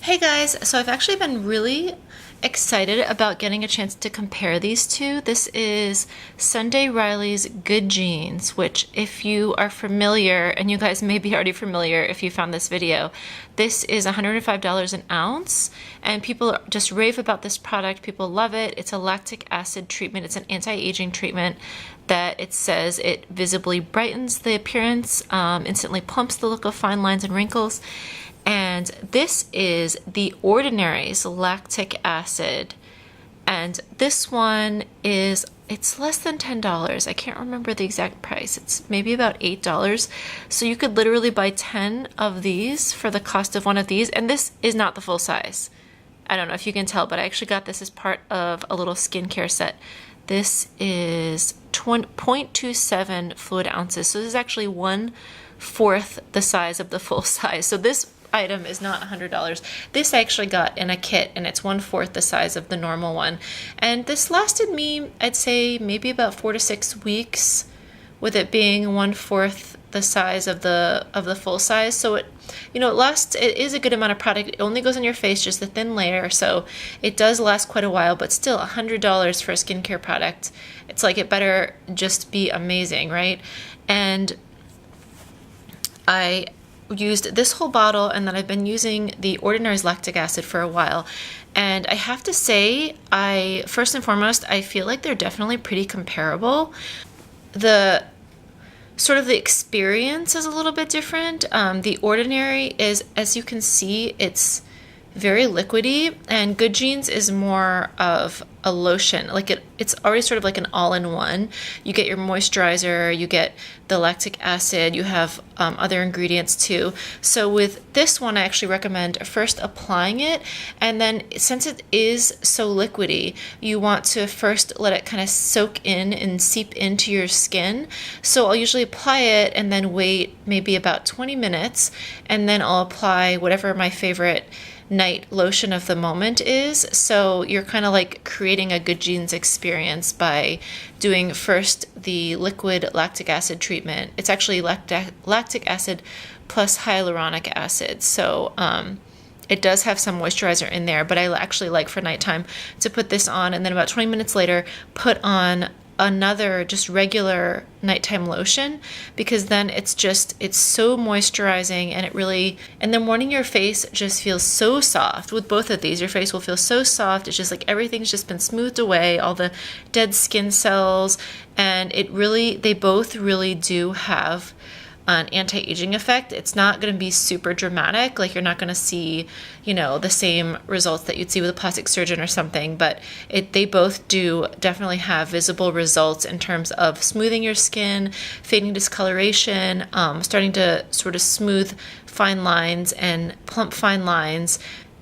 Hey guys, so I've actually been really excited about getting a chance to compare these two. This is Sunday Riley's Good Genes, which if you are familiar, and you guys may be already familiar if you found this video, this is $105 an ounce, and people just rave about this product. People love it. It's a lactic acid treatment. It's an anti-aging treatment that it says it visibly brightens the appearance, instantly plumps the look of fine lines and wrinkles. And this is the Ordinary's lactic acid. And this one it's less than $10. I can't remember the exact price. It's maybe about $8. So you could literally buy 10 of these for the cost of one of these. And this is not the full size. I don't know if you can tell, but I actually got this as part of a little skincare set. This is 0.27 fluid ounces. So this is actually 1/4 the size of the full size. So this item is not $100. This I actually got in a kit, and it's 1/4 the size of the normal one. And this lasted me, I'd say, maybe about 4 to 6 weeks, with it being 1/4 the size of the full size. So it is a good amount of product. It only goes on your face, just a thin layer, so it does last quite a while, but still $100 for a skincare product. It's like it better just be amazing, right? And I used this whole bottle, and then I've been using the Ordinary's lactic acid for a while, and I have to say, first and foremost, I feel like they're definitely pretty comparable. The experience is a little bit different. The Ordinary is, as you can see, it's very liquidy, and Good Genes is more of a lotion. Like it's already sort of like an all-in-one. You get your moisturizer, you get the lactic acid, you have other ingredients too. So with this one, I actually recommend first applying it, and then since it is so liquidy, you want to first let it kind of soak in and seep into your skin. So I'll usually apply it and then wait maybe about 20 minutes, and then I'll apply whatever my favorite night lotion of the moment is. So you're kind of like creating a Good Genes experience by doing first the liquid lactic acid treatment. It's actually lactic acid plus hyaluronic acid. So it does have some moisturizer in there, but I actually like for nighttime to put this on, and then about 20 minutes later put on another just regular nighttime lotion, because then it's so moisturizing, and in the morning your face just feels so soft. With both of these, your face will feel so soft. It's just like everything's just been smoothed away, all the dead skin cells, and they both really do have an anti-aging effect. It's not going to be super dramatic, like you're not going to see, the same results that you'd see with a plastic surgeon or something, but they both do definitely have visible results in terms of smoothing your skin, fading discoloration, starting to sort of smooth fine lines and plump fine lines.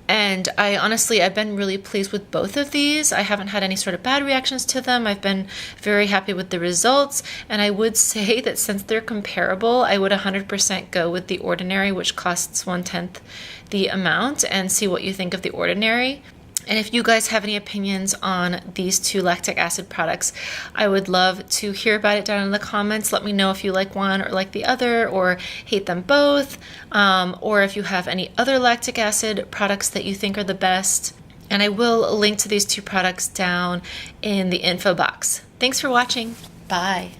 And I've been really pleased with both of these. I haven't had any sort of bad reactions to them. I've been very happy with the results. And I would say that since they're comparable, I would 100% go with the Ordinary, which costs 1/10 the amount, and see what you think of the Ordinary. And if you guys have any opinions on these two lactic acid products, I would love to hear about it down in the comments. Let me know if you like one or like the other, or hate them both, or if you have any other lactic acid products that you think are the best. And I will link to these two products down in the info box. Thanks for watching. Bye.